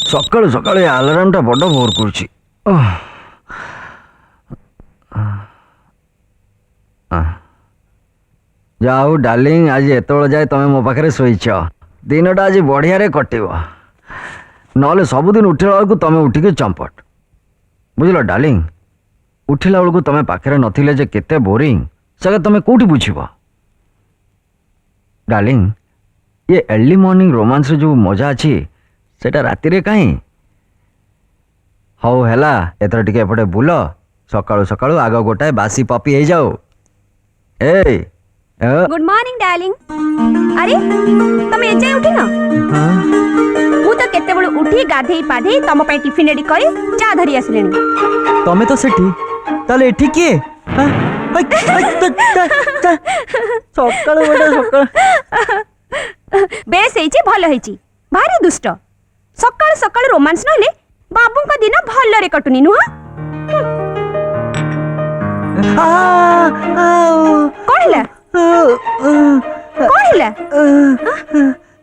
सकाळू सकाळू आलारामटा बड़ बोर कर जाऊ डार्लिंग आज एत जाए तुम मो पाखे शोच दिनटा आज बढ़िया कटव ना सबुदिन उठला बेलू तुम उठिक चंपट बुझल डार्लिंग उठला बेलू तुम पाखे नथिले जे केते बोरिंग से तुम कौटी बुझब डार्लिंग ये अर्ली मॉर्निंग रोमांस जो मजा अच्छी सेटा राति रे कहीं हौ हैला एथर टिके एपटे बुल सकाळू सकाळू आग गोटाए बासी पपी हो जाओ ए गुड मॉर्निंग डार्लिंग अरे तुम एजे उठी ना मु तो केते बळ उठी गाधेई पाधेई तम पई टिफिन रेडी करी चा धरी आसलेनी तमे तो सेठी ताले एठी के सकाळू बेटा सकाळू बेस हेची भल हेची भारी दुष्ट सकाळ सकाळ रोमांस नले बाबू का दिन भल रे कटुनी नुह कौन हिला कौन हिला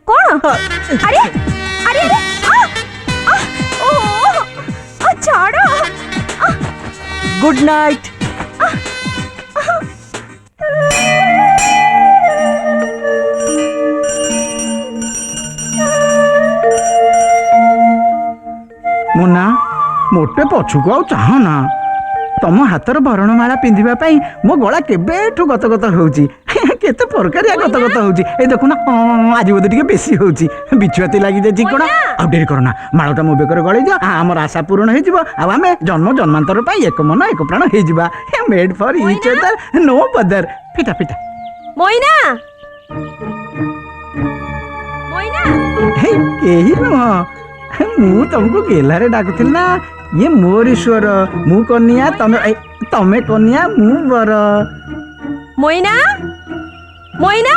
कौन अरे अरे अरे ओ छाड़ो गुड नाइट मुन्ना मोटे पछुक आउ चाहना तम हाथर भरणमाला पिंधिबा मो गला केबेठू गत गत होउची केते परकारिया गत गत होउची ए देखु ना आज बोधे टिके बेसी होउची बिछुआती लागि जाची कोन आ डेरी करना माळटा मो बेकर गळै दियो हमर आशा पूर्ण हे जिवो आ हमें जन्म जन्मांतर पई एक मन एक प्राण हे जिबा made for each other no bother फिटा फिटा मोइना मोइना हे केही न मु तुमको गेलारे डाकुथिल ना ये मोर ईश्वर मु कन्या तमे कन्या मु बर Moina Moina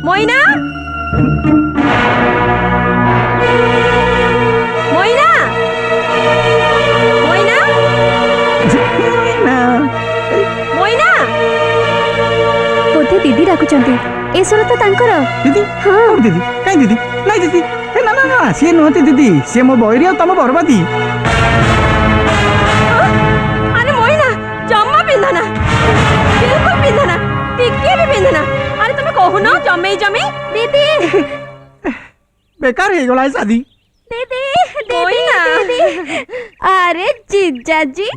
Moina Moina Moina Moina बोधे दीदी डाकुचंती ए स्वर तो तांकर दीदी हां दीदी काई दीदी नहीं दीदी ना ना ना सी नुहति दीदी सी मो बहिरी आ तम बरबादी अरे मोइना जम्मा पिंधना बिल्कुल पिंधना टिके भी पिंधना अरे तुम कहू ना जमे जमे दीदी बेकार हे गला शादी दीदी दीदी अरे जीजा जी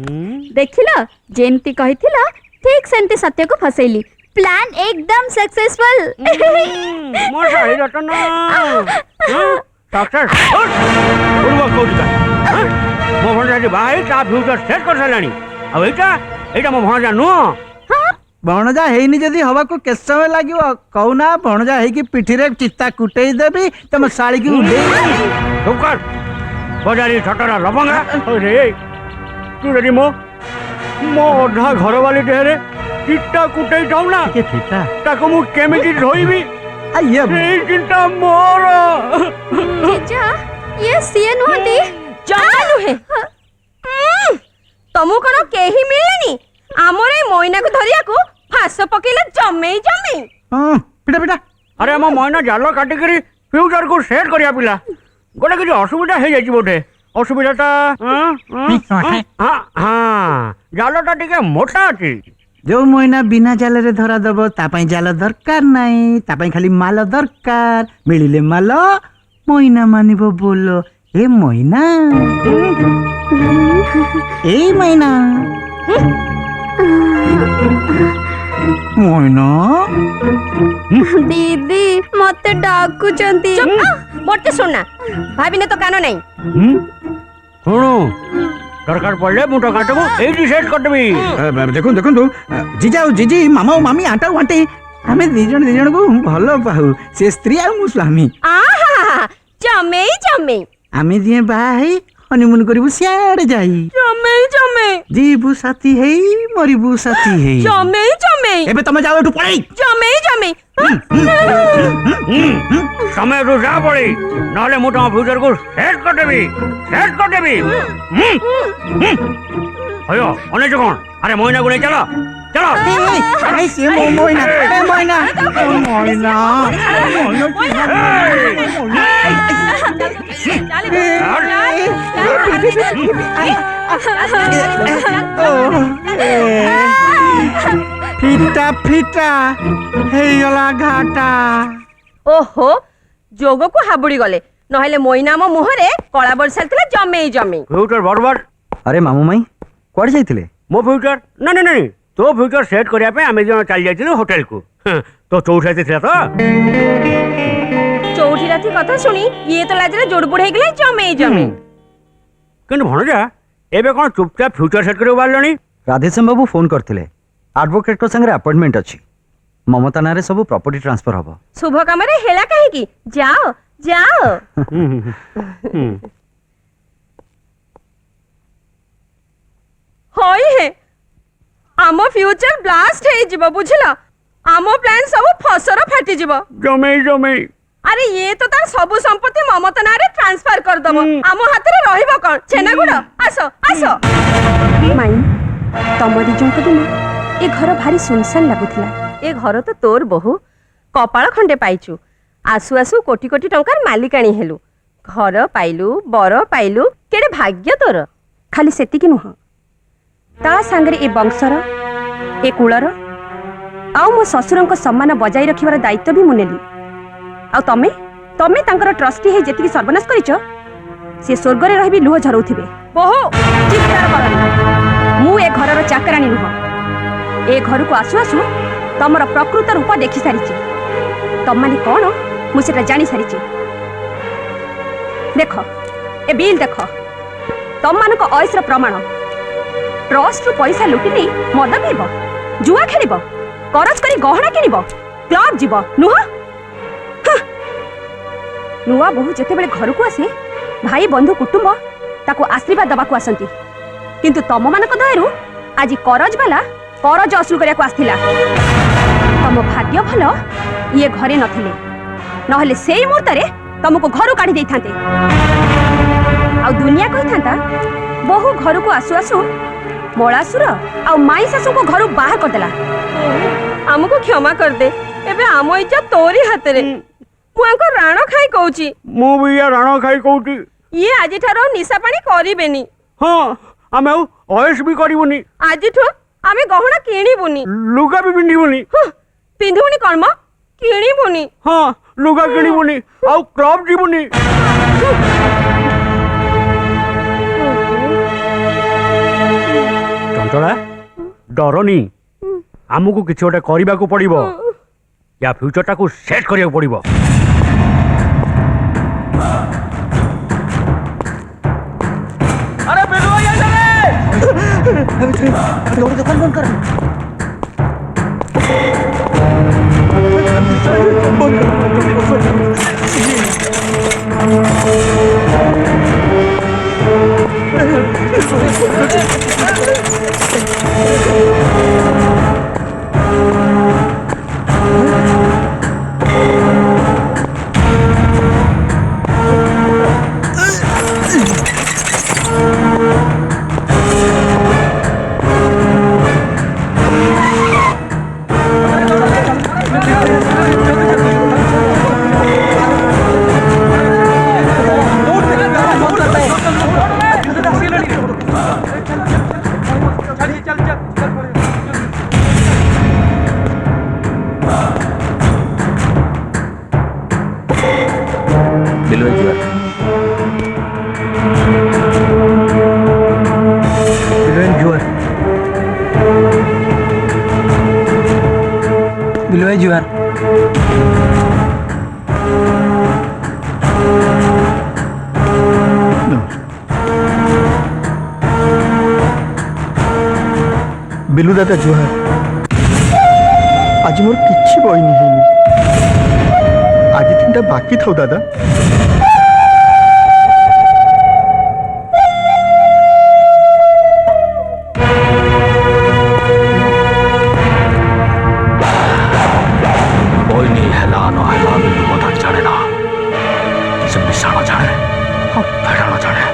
देखिलो जेंती कहिथिला ठीक सेंती सत्य को फसैली प्लान एकदम सक्सेसफुल मोर साही रटन सक्सेस पूर्व कोटिका मो भणजा भाई ता फ्यूचर सेट कर सलानी अब एटा मो भणजा नु भणजा हेनी जदी हवा को केस समय लागिवो कहूना भणजा हे की पिठी रे चित्ता कुटेई देबी तम साड़ी की उडे ठोकर बजारी छटरा लबंगा अरे तू रे मो अधा घर वाली ढेरे चिट्टा कुटेई जाऊ ना के फिटा ताको मु केमिति धोइबी आइए ए चिंता मोर जीजा ये सीए नहती जानु है तमु कोन केही मिलनी हमर ए मोइना को धरिया को फास पकेले जमे जमे हां फिटा फिटा अरे मो मोइना जाल काटी करी फ्यूचर को सेट करिया पिला गोटे किसी असुविधा हो जाइए बोटे असुविधाटा हाँ जालटा टिके मोटा अच्छी जो मोइना बिना जाल रे धरा दब तापाई जाल दरकार नहीं तापाई खाली माल दरकार मिलिले माल मोइना मानिबो बोलो ए मोइना ए मोइना मोइना दीदी मते डाकुचंती मोटे सुनना भाभी ने तो कानो नहीं सुनो दरकार पड़े मुटा काटबो एडी सेट कर देबी देखो देखो जीजा और जीजी मामा और मामी आटा वाटे हमें दिजन को भलो पाहु से स्त्री आ मु स्वामी आहा जमे जमे आमे दिए बाई हनीमून करिबु सियाड़े जाई जमे जमे जीबु साथी है मरिबु साथी है जमे जमे एबे तमे जाओ एठु पळै जमे जमे समय रो जा पड़ी नाले मुटा फ्यूचर को सेट कर देबी अयो अने जगन अरे मोइना को ले चलो चलो आई से मोइना ए मोइना मोइना ফিটা ফিটা ହେଇଗଲା ଘାଟା। ଓହୋ ଯୋଗକୁ ହାବୁଡ଼ି ଗଲେ ନହେଲେ ମଇନା ଆମ ମୁହଁରେ କଳା ବର୍ଷାଥିଲା ଜମେଇ ଜମେଇ। ଫ୍ୟୁଚର ବରବାଦ। ଆରେ ମାମୁ ମାଇଁ କୁଆଡ଼େ ଯାଇଥିଲେ? ମୋ ଫ୍ୟୁଚର ନା ନା ନାଇଁ ତୋ ଫ୍ୟୁଚର ସେଟ୍ କରିବା ପାଇଁ ଆମେ ଜଣ ଚାଲି ଯାଇଥିଲୁ ହୋଟେଲକୁ। ତୋ ଚଉସାଥି ଥିଲା ତ ଚଉଠି ରାତି କଥା ଶୁଣି ଇଏ ତ ଲାଜରେ ଜୁଡ଼ବୁଡ଼ ହେଇଗଲେ ଜମେଇ ଜମେଇ। କିନ୍ତୁ ଭଣଜା ଏବେ କ'ଣ ଚୁପଚାପ ଫ୍ୟୁଚର ସେଟ୍ କରିବାକୁ ବାହାରିଲଣି? ରାଧେଶ୍ୟାମ ବାବୁ ଫୋନ୍ କରିଥିଲେ ଆଡଭୋକେଟଙ୍କ ସାଙ୍ଗରେ ଆପଏଣ୍ଟମେଣ୍ଟ ଅଛି। ମମତା ନାଁରେ ସବୁ ପ୍ରପର୍ଟି ଟ୍ରାନ୍ସଫର ହବ। ଶୁଭ କାମରେ ହେଳା କାହିଁକି? ଯାଅ ଯାଅ। ହଇ ହେ ଆମ ଫ୍ୟୁଚର ବ୍ଲାଷ୍ଟ ହେଇଯିବ ବୁଝିଲ। ଆମ ପ୍ଲାନ୍ ସବୁ ଫସର ଫାଟିଯିବ। ଜମେଇ ଜମେଇ ଆରେ ଇଏ ତ ତାର ସବୁ ସମ୍ପତ୍ତି ମମତା ନାଁରେ ଟ୍ରାନ୍ସଫର କରିଦବ। ଆମ ହାତରେ ରହିବ କଣ? ଛେନାଗୁଡ। ଆସ ଆସ। ମାଇଁ ତମ ଦି ଜଣଙ୍କ ବିନା ଏ ଘର ଭାରି ସୁନସାନ ଲାଗୁଥିଲା। ଏ ଘର ତ ତୋର ବୋହୁ କପାଳ ଖଣ୍ଡେ ପାଇଛୁ। ଆସୁ ଆସୁ କୋଟି କୋଟି ଟଙ୍କାର ମାଲିକାଣୀ ହେଲୁ। ଘର ପାଇଲୁ ବର ପାଇଲୁ କେଡ଼େ ଭାଗ୍ୟ ତୋର। ଖାଲି ସେତିକି ନୁହଁ ତା ସାଙ୍ଗରେ ଏ ବଂଶର ଏ କୁଳର ଆଉ ମୋ ଶ୍ୱଶୁରଙ୍କ ସମ୍ମାନ ବଜାଇ ରଖିବାର ଦାୟିତ୍ୱ ବି ମୁଁ ନେଲି। ଆଉ ତମେ ତମେ ତାଙ୍କର ଟ୍ରଷ୍ଟି ହେଇ ଯେତିକି ସର୍ବନାଶ କରିଛ ସେ ସ୍ୱର୍ଗରେ ରହିବି ଲୁହ ଝରଉଥିବେ। ବୋହୁ ଚିତ୍କାର କରନି। ମୁଁ ଏ ଘରର ଚାକରାଣୀ ନୁହଁ। ଏ ଘରକୁ ଆସୁ ଆସୁ ତମର ପ୍ରକୃତ ରୂପ ଦେଖି ସାରିଛି। ତମମାନେ କ'ଣ ମୁଁ ସେଟା ଜାଣି ସାରିଛି। ଦେଖ ଏ ବିଲ୍ ଦେଖ ତମମାନଙ୍କ ଅୟସର ପ୍ରମାଣ। ଟ୍ରଷ୍ଟରୁ ପଇସା ଲୁଟି ନେଇ ମଦ ପିଇବ, ଜୁଆ ଖେଳିବ, କରଜ କରି ଗହଣା କିଣିବ, କ୍ଲବ ଯିବ ନୁହଁ। ନୂଆ ବୋହୂ ଯେତେବେଳେ ଘରକୁ ଆସେ ଭାଇ ବନ୍ଧୁ କୁଟୁମ୍ବ ତାକୁ ଆଶୀର୍ବାଦ ଦେବାକୁ ଆସନ୍ତି। କିନ୍ତୁ ତମମାନଙ୍କ ଦୟାରୁ ଆଜି କରଜ ବାଲା କରଜ ଅସୁଲ କରିବାକୁ ଆସିଥିଲା। ତମ ଭାଗ୍ୟ ଭଲ ଇଏ ଘରେ ନଥିଲେ, ନହେଲେ ସେଇ ମୁହୂର୍ତ୍ତରେ ତମକୁ ଘରୁ କାଢି ଦେଇଥାନ୍ତେ। ଆଉ ଦୁନିଆ କହିଥାନ୍ତା ବୋହୂ ଘରକୁ ଆସୁ ଆସୁ ମଳାସୁର ଆଉ ମାଇଁ ଶାଶୁଙ୍କୁ ଘରୁ ବାହାର କରିଦେଲା। ଆମକୁ କ୍ଷମା କରିଦେ। ଏବେ ଆମ ଇଜ୍ଜତ ତୋରି ହାତରେ। ମୁଁ ଆଙ୍କ ରାଣ ଖାଇ କହୁଛି। ମୁଁ ବି ୟା ରାଣ ଖାଇ କହୁଛି। ଇଏ ଆଜିଠାରୁ ନିଶା ପାଣି କରିବେନି। ହଁ ଆମେ ଆଉ ଅୟସ ବି କରିବୁନି। ଆଜିଠୁ ଆମେ ଗହଣା କିଣିବୁନି, ଲୁଗା ବି ପିନ୍ଧିବୁନି। ପିନ୍ଧିବୁନି କଣ ମ କିଣିବୁନି। ହଁ ଲୁଗା କିଣିବୁନି ଆଉ କ୍ଲବ ଯିବୁନି। ଚଞ୍ଚଳା ଡରନି, ଆମକୁ କିଛି ଗୋଟେ କରିବାକୁ ପଡିବ। ୟା ଫ୍ୟୁଚରଟାକୁ ସେଟ୍ କରିବାକୁ ପଡିବ। ଦୋକାନ ବନ୍ଦ କର। बिलवाई जुआर। बिलु दादा जुहार। आज मोर किछि बहिनी हेनी। आज तीनटा बाकी थाउ दादा। बहिनी हेला न हेला बिलु कथा जाने ना। से मिसाण जाने, फेडाण जाने।